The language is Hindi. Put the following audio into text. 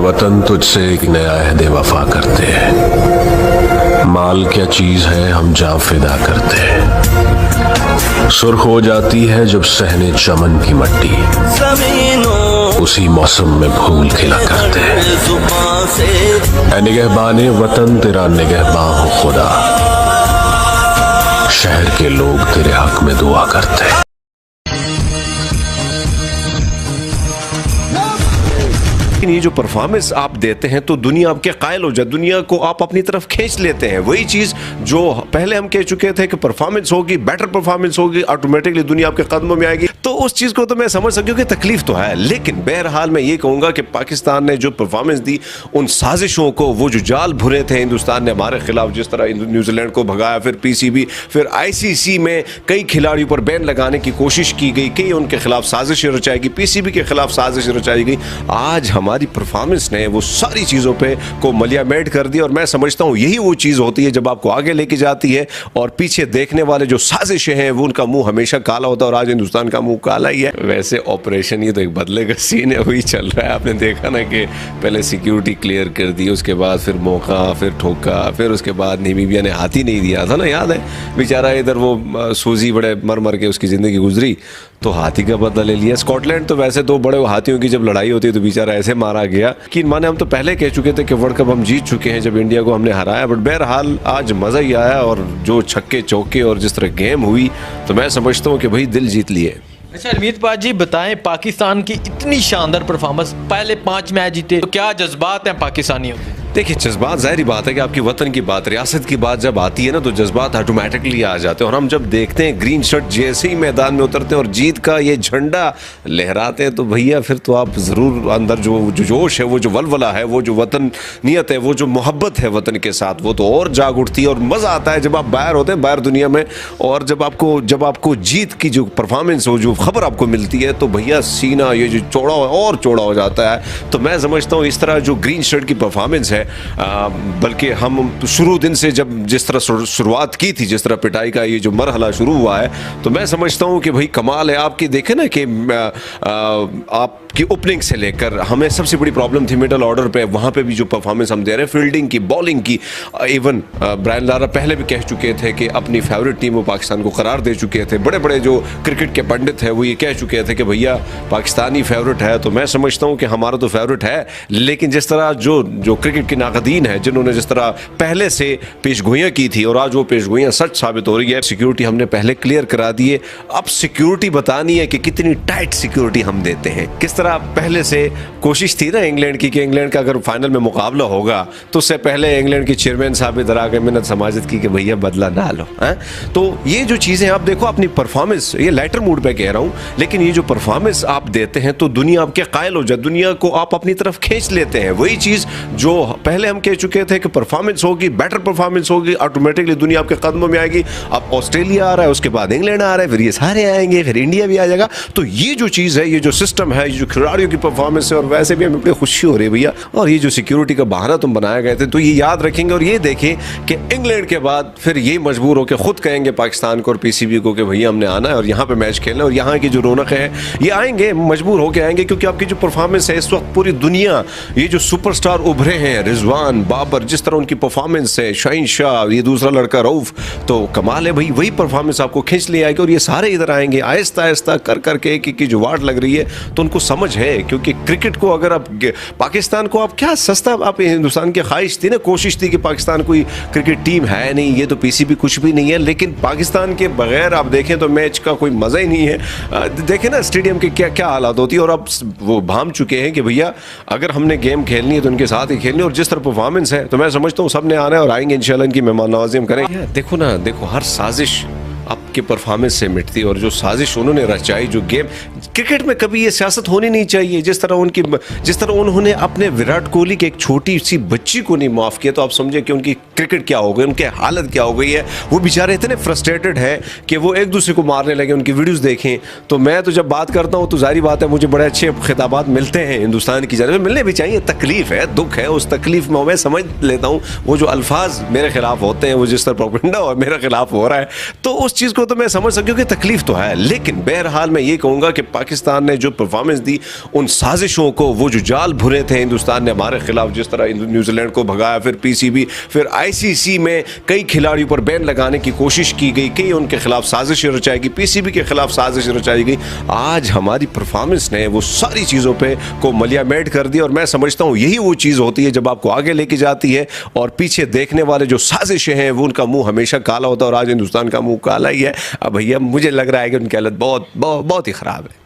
वतन तुझसे एक नया अहद वफा करते हैं। माल क्या चीज है हम जान फिदा करते हैं। सुर्ख हो जाती है जब सहने चमन की मट्टी, उसी मौसम में फूल खिला करते हैं। निगहबाने वतन तेरा निगहबान हो खुदा, शहर के लोग तेरे हक में दुआ करते हैं। ये जो परफॉर्मेंस आप देते हैं तो दुनिया आपके कायल हो जाए, दुनिया को आप अपनी तरफ खींच लेते हैं। वही चीज जो पहले हम कह चुके थे कि परफॉर्मेंस होगी, बेटर परफॉर्मेंस होगी, ऑटोमेटिकली दुनिया आपके कदमों में आएगी। तो उस चीज को तो मैं समझ सकती हूँ कि तकलीफ तो है, लेकिन बहरहाल मैं ये कहूंगा कि पाकिस्तान ने जो परफॉर्मेंस दी, उन साजिशों को, वो जो जाल भुने थे हिंदुस्तान ने हमारे खिलाफ, जिस तरह न्यूजीलैंड को भगाया, फिर पीसीबी, फिर आईसीसी में कई खिलाड़ियों पर बैन लगाने की कोशिश की गई, कई उनके खिलाफ साजिशें रचाई गई, पीसीबी के खिलाफ साजिश रचाई गई। आज हमारी परफॉर्मेंस ने वो सारी चीज़ों पे को मलियामेट कर दिया, और मैं समझता हूँ यही वो चीज़ होती है जब आपको आगे लेके जाती है और पीछे देखने वाले जो साजिशें हैं वो उनका मुंह हमेशा काला होता है, और आज हिंदुस्तान का मुंह काला ही है। वैसे ऑपरेशन ये तो एक बदले का सीन है, वही चल रहा है। आपने देखा ना कि पहले सिक्योरिटी क्लियर कर दी, उसके बाद फिर मौका, फिर ठोका, फिर उसके बाद नामीबिया ने हाथ ही नहीं दिया था ना, याद है बेचारा, इधर वो सूजी बड़े मर मर के उसकी ज़िंदगी गुजरी, तो हाथी का बदला ले लिया। स्कॉटलैंड तो वैसे दो बड़े हाथियों की जब लड़ाई होती है तो बेचारा ऐसे मारा गया कि माने हम तो पहले कह चुके थे कि वर्ल्ड कप हम जीत चुके हैं जब इंडिया को हमने हराया। बट बहरहाल आज मज़ा ही आया, और जो छक्के चौके और जिस तरह गेम हुई, तो मैं समझता हूँ कि भाई दिल जीत लिए। अच्छा हरमीत जी बताएं, पाकिस्तान की इतनी शानदार परफॉर्मेंस, पहले 5 मैच जीते, तो क्या जज्बात हैं पाकिस्तानियों के? देखिए जज्बात जाहिर बात है कि आपकी वतन की बात, रियासत की बात जब आती है ना, तो जज्बात ऑटोमेटिकली आ जाते हैं। और हम जब देखते हैं ग्रीन शर्ट जैसे ही मैदान में उतरते हैं और जीत का ये झंडा लहराते हैं, तो भैया फिर तो आप ज़रूर अंदर जो जोश है, वो जो वलवला है, वो जो वतनियत है, वो जो मोहब्बत है वतन के साथ, वो तो और जाग उठती है। और मज़ा आता है जब आप बाहर होते हैं, बाहर दुनिया में, और जब आपको जीत की जो परफॉर्मेंस हो, जो खबर आपको मिलती है, तो भैया सीना ये जो चौड़ा और चौड़ा हो जाता है। तो मैं समझता हूँ इस तरह जो ग्रीन शर्ट की परफॉर्मेंस है, बल्कि हम शुरू दिन से जब जिस तरह शुरुआत की थी, जिस तरह पिटाई का ये जो मरहला शुरू हुआ है, तो मैं समझता हूँ कि भाई कमाल है। आपकी देखें ना कि आपकी ओपनिंग से लेकर हमें सबसे बड़ी प्रॉब्लम थी मिडल ऑर्डर पे, वहाँ पे भी जो परफॉर्मेंस हम दे रहे हैं, फील्डिंग की, बॉलिंग की, इवन ब्रायन लारा पहले भी कह चुके थे कि अपनी फेवरेट टीम वो पाकिस्तान को करार दे चुके थे। बड़े बड़े जो क्रिकेट के पंडित हैं वो ये कह चुके थे कि भैया पाकिस्तानी फेवरेट है। तो मैं समझता हूँ कि हमारा तो फेवरेट है, लेकिन जिस तरह जो क्रिकेट के नाक़दीन है, जिन्होंने जिस तरह पहले से पेशगोइयाँ की थी और आज वो पेशगोइयाँ सच साबित हो रही है। सिक्योरिटी हमने पहले क्लियर करा दी है, अब सिक्योरिटी बतानी है कि कितनी टाइट सिक्योरिटी हम देते हैं। किस तरह पहले से कोशिश थी ना इंग्लैंड की कि इंग्लैंड का अगर फाइनल में मुकाबला होगा तो उससे पहले इंग्लैंड की चेयरमैन साहब इधर आके मिन्नत समाजत की कि भैया बदला ना लो। तो ये जो चीज़ें आप देखो, अपनी परफॉर्मेंस, ये लाइटर मूड पे कह रहा हूँ, लेकिन ये जो परफॉर्मेंस आप देते हैं तो दुनिया आपके कायल हो जाए, दुनिया को आप अपनी तरफ खींच लेते हैं। वही चीज़ जो पहले हम कह चुके थे कि परफॉर्मेंस होगी, बेटर परफॉर्मेंस होगी, ऑटोमेटिकली दुनिया आपके कदमों में आएगी। अब ऑस्ट्रेलिया आ रहा है, उसके बाद इंग्लैंड आ रहा है, फिर ये सारे आएंगे, फिर इंडिया भी आ जाएगा। तो ये जो चीज़ है, ये जो सिस्टम है, ये जो खिलाड़ियों की परफॉर्मेंस है, और वैसे भी हमें बड़ी खुशी हो रही है भैया। और ये जो सिक्योरिटी का बहाना तुम बनाए गए थे, तो ये याद रखेंगे और ये देखें कि इंग्लैंड के बाद फिर ये मजबूर होकर खुद कहेंगे पाकिस्तान को और पीसीबी को कि भैया हमने आना है और यहाँ पे मैच खेलना है, और यहाँ की जो रौनक है ये आएंगे, मजबूर होकर आएंगे, क्योंकि आपकी जो परफॉर्मेंस है इस वक्त पूरी दुनिया, ये जो सुपरस्टार उभरे हैं, रिजवान, बाबर, जिस तरह उनकी परफॉर्मेंस है, शाहीन शाह, ये दूसरा लड़का रऊफ, तो कमाल है भाई। वही परफॉर्मेंस आपको खींच ले आएगी और ये सारे इधर आएंगे आहिस्ता आहिस्ता कर करके। एक की जो वाट लग रही है तो उनको समझ है, क्योंकि क्रिकेट को अगर आप पाकिस्तान को आप क्या सस्ता, आप हिंदुस्तान की ख्वाहिश थी ना, कोशिश थी कि पाकिस्तान कोई क्रिकेट टीम है नहीं, ये तो पीसीबी कुछ भी नहीं है, लेकिन पाकिस्तान के बगैर आप देखें तो मैच का कोई मज़ा ही नहीं है। देखें ना स्टेडियम के क्या क्या हालात होती है, और अब वो भाम चुके हैं कि भैया अगर हमने गेम खेलनी है तो उनके साथ ही खेलनी है। और जिस तरह परफॉर्मेंस है, तो मैं समझता हूँ सब ने आना है और आएंगे इंशाल्लाह, इनकी मेहमान नवाज़ी हम करेंगे। देखो ना, देखो हर साजिश आपके परफॉर्मेंस से मिटती, और जो साजिश उन्होंने रचाई, जो गेम, क्रिकेट में कभी ये सियासत होनी नहीं चाहिए। जिस तरह उन्होंने अपने विराट कोहली के एक छोटी सी बच्ची को नहीं माफ़ किया, तो आप समझे कि उनकी क्रिकेट क्या हो गई, उनकी हालत क्या हो गई है। वो बेचारे इतने फ्रस्ट्रेटेड है कि वो एक दूसरे को मारने लगे। उनकी वीडियोज़ देखें तो मैं तो जब बात करता हूँ तो जाहिर बात है मुझे बड़े अच्छे खिताबात मिलते हैं हिंदुस्तान की जानब, मिलने भी चाहिए। तकलीफ़ है, दुख है, उस तकलीफ में मैं समझ लेता हूँ। वो जो अल्फाज मेरे खिलाफ होते हैं, वो जिस तरह प्रोपेगेंडा मेरे खिलाफ हो रहा है, तो उस चीज़ को तो मैं समझ सकती हूँ कि तकलीफ तो है, लेकिन बहरहाल मैं ये कहूँगा कि पाकिस्तान ने जो परफॉर्मेंस दी, उन साजिशों को, वो जो जाल भुने थे हिंदुस्तान ने हमारे खिलाफ, जिस तरह न्यूजीलैंड को भगाया, फिर पीसीबी, फिर आईसीसी में कई खिलाड़ियों पर बैन लगाने की कोशिश की गई, कई उनके खिलाफ साजिशें रचाई गई, पीसीबी के खिलाफ साजिश रचाई गई। आज हमारी परफॉर्मेंस ने वो सारी चीज़ों पे को मलियामेट कर दिया, और मैं समझता हूँ यही वो चीज़ होती है जब आपको आगे लेके जाती है और पीछे देखने वाले जो साजिशें हैं वो उनका मुंह हमेशा काला होता है, और आज हिंदुस्तान का मुंह काला ही है। अब भैया मुझे लग रहा है कि उनकी हालत बहुत बहुत बहुत ही ख़राब है।